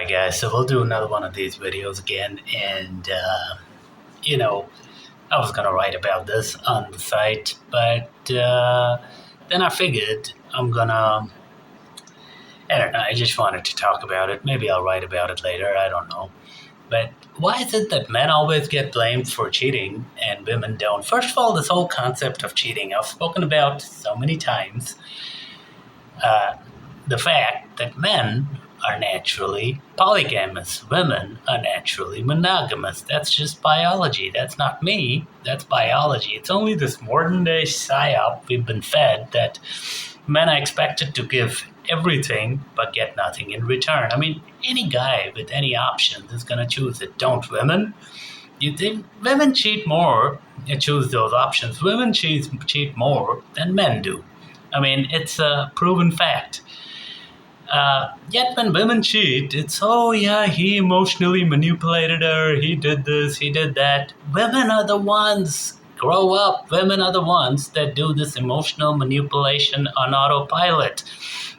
Alright guys, so we'll do another one of these videos again, and you know, I was gonna write about this on the site, but then I figured I don't know, I just wanted to talk about it. Maybe I'll write about it later, I don't know. But why is it that men always get blamed for cheating and women don't? First of all, this whole concept of cheating, I've spoken about so many times. The fact that men are naturally polygamous, women are naturally monogamous. That's just biology. That's not me. That's biology. It's only this modern day psyop we've been fed that men are expected to give everything but get nothing in return. I mean, any guy with any options is going to choose it. Don't women? You think women cheat more and choose those options? Women cheat more than men do. I mean, it's a proven fact. Yet when women cheat, it's, oh yeah, he emotionally manipulated her, he did this, he did that. Women are the ones, grow up, women are the ones that do this emotional manipulation on autopilot.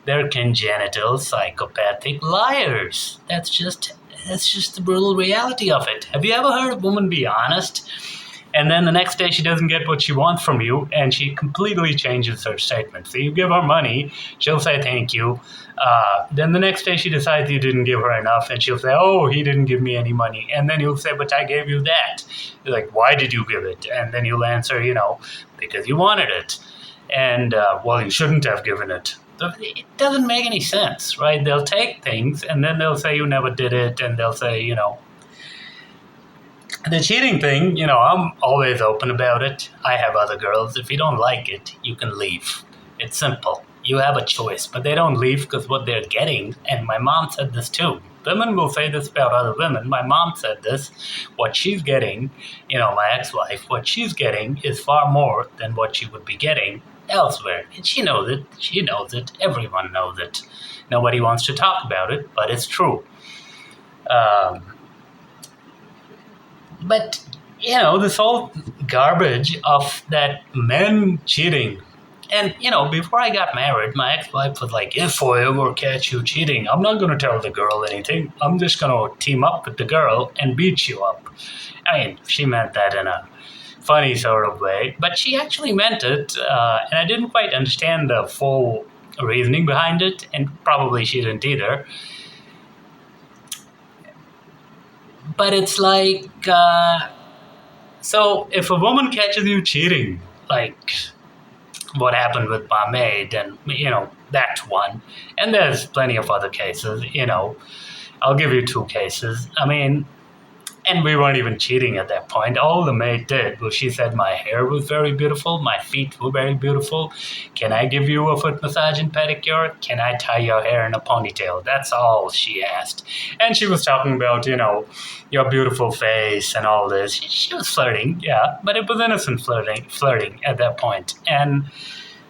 They're congenital psychopathic liars. That's just the brutal reality of it. Have you ever heard a woman be honest? And then the next day she doesn't get what she wants from you, and she completely changes her statement. So you give her money, she'll say thank you. Then the next day she decides you didn't give her enough, and she'll say, oh, he didn't give me any money. And then you'll say, but I gave you that. You're like, why did you give it? And then you'll answer, because you wanted it. And, well, you shouldn't have given it. So it doesn't make any sense, right? They'll take things, and then they'll say you never did it, and they'll say, the cheating thing, I'm always open about it. I have other girls. If you don't like it, you can leave. It's simple. You have a choice, but they don't leave because what they're getting, and my mom said this too. Women will say this about other women. My mom said this. What she's getting, my ex-wife, what she's getting is far more than what she would be getting elsewhere. And she knows it. She knows it. Everyone knows it. Nobody wants to talk about it, but it's true. But, this whole garbage of that men cheating. And, before I got married, my ex-wife was like, if I ever catch you cheating, I'm not going to tell the girl anything. I'm just going to team up with the girl and beat you up. I mean, she meant that in a funny sort of way, but she actually meant it. And I didn't quite understand the full reasoning behind it, and probably she didn't either. But it's like, so if a woman catches you cheating, like what happened with my maid, and, that's one. And there's plenty of other cases, I'll give you two cases. I mean, and we weren't even cheating at that point. All the maid did was she said my hair was very beautiful, my feet were very beautiful. Can I give you a foot massage and pedicure? Can I tie your hair in a ponytail? That's all she asked. And she was talking about, your beautiful face and all this. She was flirting, yeah, but it was innocent flirting at that point. And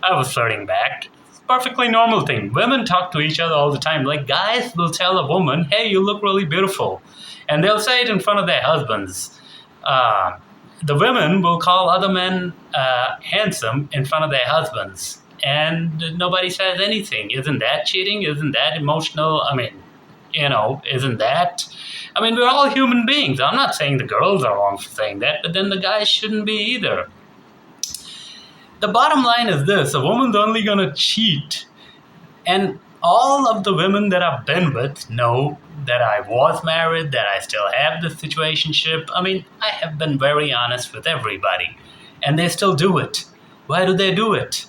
I was flirting back. It's a perfectly normal thing. Women talk to each other all the time. Like, guys will tell a woman, hey, you look really beautiful. And they'll say it in front of their husbands. The women will call other men handsome in front of their husbands. And nobody says anything. Isn't that cheating? Isn't that emotional? I mean, isn't that? I mean, we're all human beings. I'm not saying the girls are wrong for saying that, but then the guys shouldn't be either. The bottom line is this. A woman's only going to cheat. And all of the women that I've been with know that I was married, that I still have this situationship. I mean, I have been very honest with everybody, and they still do it. Why do they do it?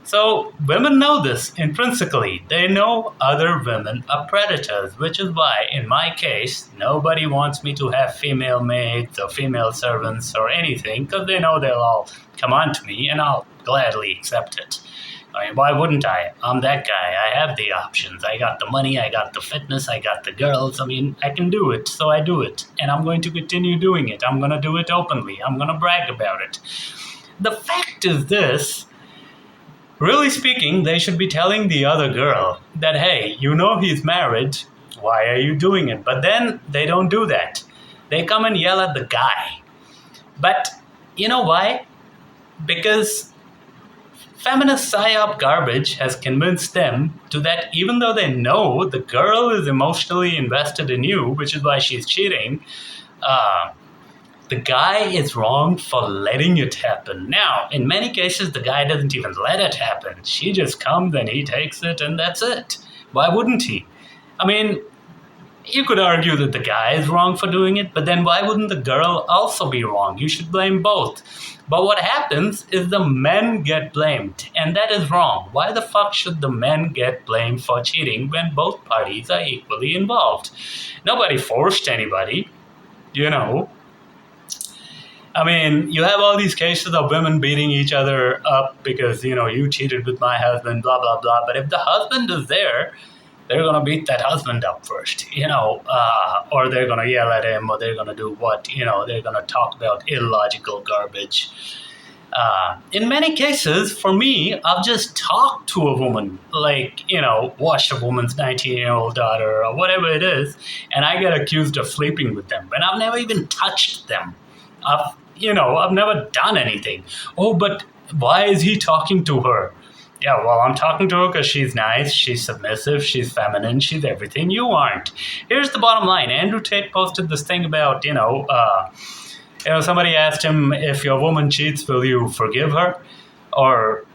So women know this intrinsically. They know other women are predators, which is why, in my case, nobody wants me to have female maids or female servants or anything, because they know they'll all come on to me, and I'll gladly accept it. I mean, why wouldn't I? I'm that guy. I have the options. I got the money. I got the fitness. I got the girls. I mean, I can do it. So I do it. And I'm going to continue doing it. I'm going to do it openly. I'm going to brag about it. The fact is this. Really speaking, they should be telling the other girl that, hey, he's married. Why are you doing it? But then they don't do that. They come and yell at the guy. But you know why? Because feminist psyop garbage has convinced them to that even though they know the girl is emotionally invested in you, which is why she's cheating, uh, the guy is wrong for letting it happen. Now, in many cases, the guy doesn't even let it happen. She just comes and he takes it, and that's it. Why wouldn't he? I mean, you could argue that the guy is wrong for doing it, but then why wouldn't the girl also be wrong? You should blame both. But what happens is the men get blamed, and that is wrong. Why the fuck should the men get blamed for cheating when both parties are equally involved? Nobody forced anybody, you know. I mean, you have all these cases of women beating each other up because, you cheated with my husband, blah, blah, blah. But if the husband is there, they're going to beat that husband up first, or they're going to yell at him, or they're going to do what, they're going to talk about illogical garbage. In many cases, for me, I've just talked to a woman, watch a woman's 19-year-old daughter or whatever it is, and I get accused of sleeping with them. And I've never even touched them. I've never done anything. Oh, but why is he talking to her? Yeah, well, I'm talking to her because she's nice, she's submissive, she's feminine, she's everything you aren't. Here's the bottom line. Andrew Tate posted this thing about, somebody asked him, if your woman cheats, will you forgive her? Or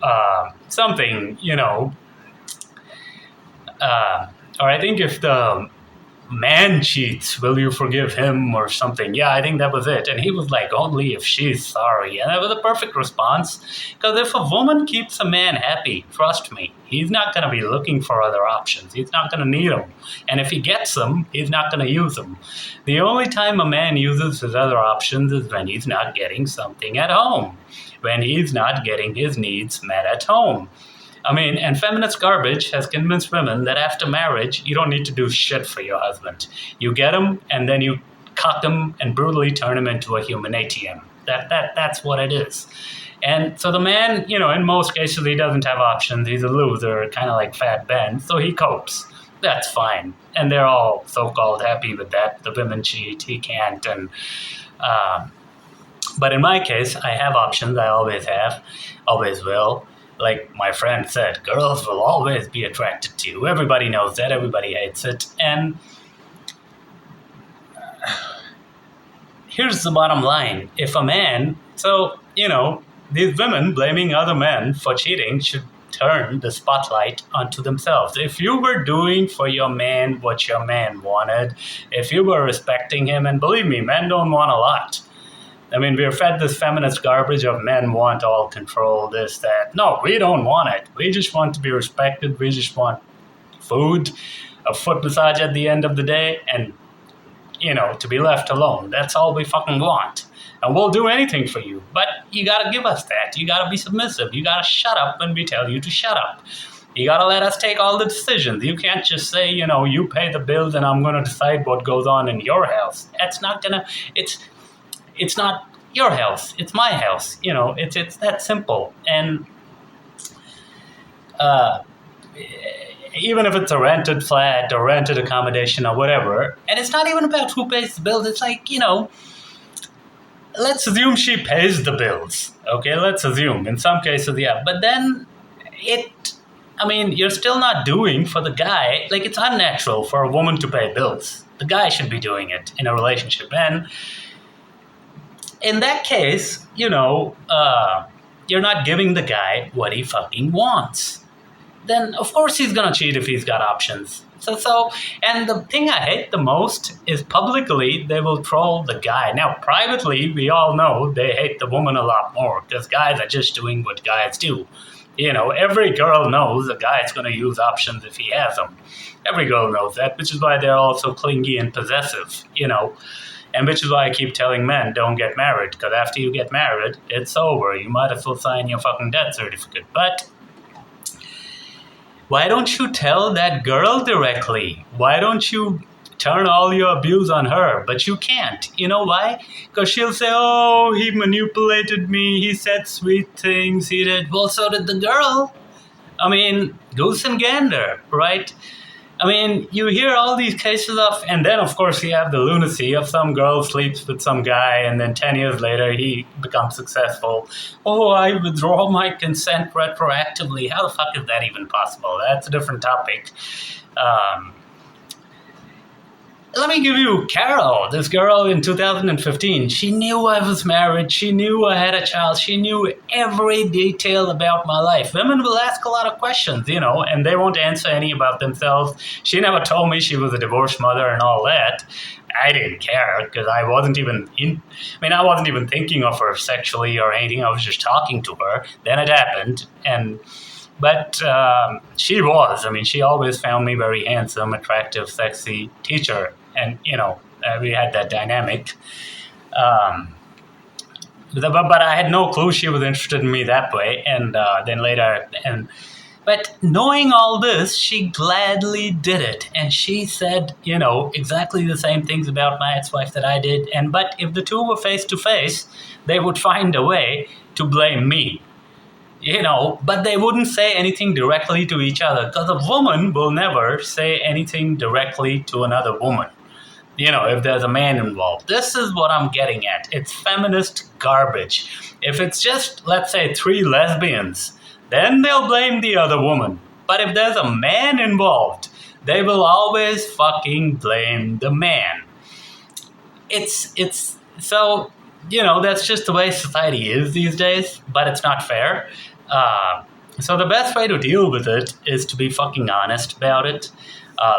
something, or I think if the man cheats, will you forgive him or something? Yeah, I think that was it. And he was like, only if she's sorry. And that was a perfect response. Because if a woman keeps a man happy, trust me, he's not going to be looking for other options. He's not going to need them. And if he gets them, he's not going to use them. The only time a man uses his other options is when he's not getting something at home, when he's not getting his needs met at home. And feminist garbage has convinced women that after marriage, you don't need to do shit for your husband. You get him, and then you cock him and brutally turn him into a human ATM. That's what it is. And so the man, in most cases, he doesn't have options. He's a loser, kind of like Fat Ben, so he copes. That's fine. And they're all so-called happy with that. The women cheat, he can't. But in my case, I have options. I always have, always will. Like my friend said, girls will always be attracted to you. Everybody knows that. Everybody hates it. And here's the bottom line. If a man, these women blaming other men for cheating should turn the spotlight onto themselves. If you were doing for your man what your man wanted, if you were respecting him, and believe me, men don't want a lot. We're fed this feminist garbage of men want all control, this, that. No, we don't want it. We just want to be respected. We just want food, a foot massage at the end of the day, and, to be left alone. That's all we fucking want. And we'll do anything for you. But you got to give us that. You got to be submissive. You got to shut up when we tell you to shut up. You got to let us take all the decisions. You can't just say, you pay the bills and I'm going to decide what goes on in your house. That's not going to... It's not your house. It's my house. It's that simple. And even if it's a rented flat or rented accommodation or whatever, and it's not even about who pays the bills. It's like, let's assume she pays the bills. Okay, let's assume. In some cases, yeah. But then you're still not doing for the guy. Like, it's unnatural for a woman to pay bills. The guy should be doing it in a relationship. And in that case, you're not giving the guy what he fucking wants. Then, of course, he's going to cheat if he's got options. And the thing I hate the most is publicly they will troll the guy. Now, privately, we all know they hate the woman a lot more because guys are just doing what guys do. Every girl knows a guy's going to use options if he has them. Every girl knows that, which is why they're all so clingy and possessive, And which is why I keep telling men, don't get married, because after you get married, it's over. You might as well sign your fucking death certificate. But why don't you tell that girl directly? Why don't you turn all your abuse on her? But you can't. You know why? Because she'll say, oh, he manipulated me. He said sweet things. He did. Well, so did the girl. Goose and gander, right? I mean, you hear all these cases of, and then of course you have the lunacy of some girl sleeps with some guy, and then 10 years later he becomes successful. Oh, I withdraw my consent retroactively. How the fuck is that even possible? That's a different topic. Um, Let me give you Carol, this girl in 2015. She knew I was married. She knew I had a child. She knew every detail about my life. Women will ask a lot of questions, and they won't answer any about themselves. She never told me she was a divorced mother and all that. I didn't care because I wasn't even I wasn't even thinking of her sexually or anything. I was just talking to her. Then it happened, but she was. I mean, she always found me very handsome, attractive, sexy teacher. And, we had that dynamic. But I had no clue she was interested in me that way. And then later, but knowing all this, she gladly did it. And she said, exactly the same things about my ex-wife that I did. But if the two were face to face, they would find a way to blame me. But they wouldn't say anything directly to each other because a woman will never say anything directly to another woman. If there's a man involved. This is what I'm getting at. It's feminist garbage. If it's just, let's say, 3 lesbians, then they'll blame the other woman. But if there's a man involved, they will always fucking blame the man. So, that's just the way society is these days, but it's not fair. So the best way to deal with it is to be fucking honest about it.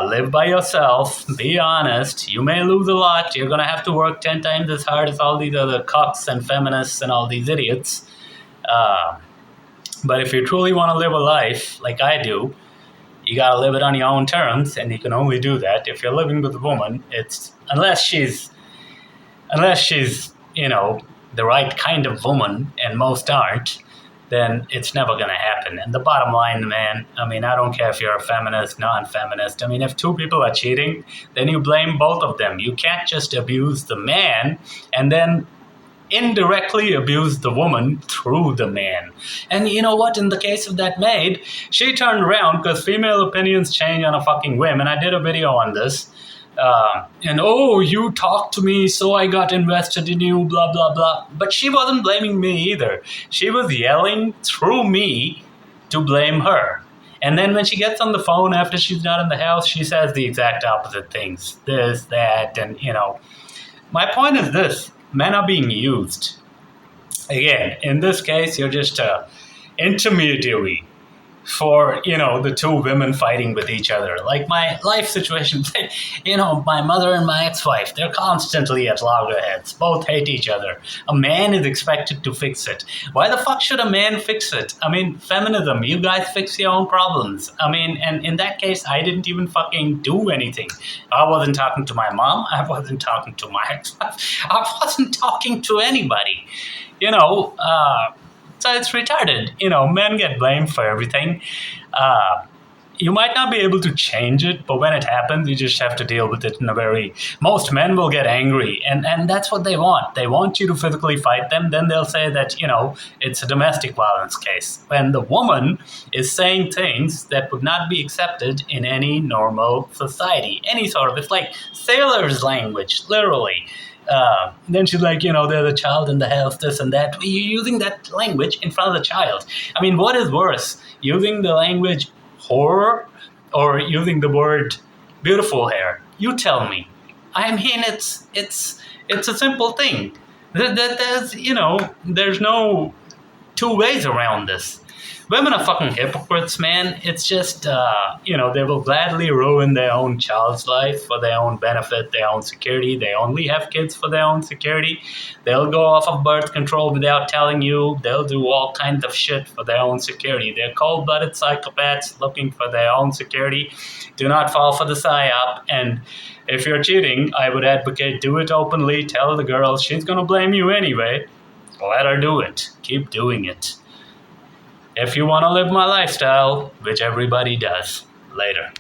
Live by yourself. Be honest. You may lose a lot. You're going to have to work 10 times as hard as all these other cucks and feminists and all these idiots. But if you truly want to live a life like I do, you got to live it on your own terms, and you can only do that if you're living with a woman. Unless she's the right kind of woman, and most aren't, then it's never going to happen. And the bottom line, man, I don't care if you're a feminist, non-feminist. If 2 people are cheating, then you blame both of them. You can't just abuse the man and then indirectly abuse the woman through the man. And you know what? In the case of that maid, she turned around because female opinions change on a fucking whim. And I did a video on this. You talked to me, so I got invested in you, blah, blah, blah. But she wasn't blaming me either. She was yelling through me to blame her. And then when she gets on the phone after she's not in the house, she says the exact opposite things. This, that, and, My point is this. Men are being used. Again, in this case, you're just an intermediary for, the 2 women fighting with each other. Like my life situation, my mother and my ex-wife, they're constantly at loggerheads. Both hate each other. A man is expected to fix it. Why the fuck should a man fix it? Feminism, you guys fix your own problems. And in that case, I didn't even fucking do anything. I wasn't talking to my mom. I wasn't talking to my ex-wife. I wasn't talking to anybody. So it's retarded. Men get blamed for everything. You might not be able to change it, but when it happens, you just have to deal with it most men will get angry, and that's what they want. They want you to physically fight them, then they'll say that, it's a domestic violence case. When the woman is saying things that would not be accepted in any normal society. It's like sailor's language, literally. Then she's like, there's a child in the house, this and that. You're using that language in front of the child. What is worse? Using the language horror or using the word beautiful hair? You tell me. It's a simple thing. There's no 2 ways around this. Women are fucking hypocrites, man. It's just, they will gladly ruin their own child's life for their own benefit, their own security. They only have kids for their own security. They'll go off of birth control without telling you. They'll do all kinds of shit for their own security. They're cold-blooded psychopaths looking for their own security. Do not fall for the psyop. And if you're cheating, I would advocate do it openly. Tell the girl she's going to blame you anyway. Let her do it. Keep doing it. If you want to live my lifestyle, which everybody does. Later.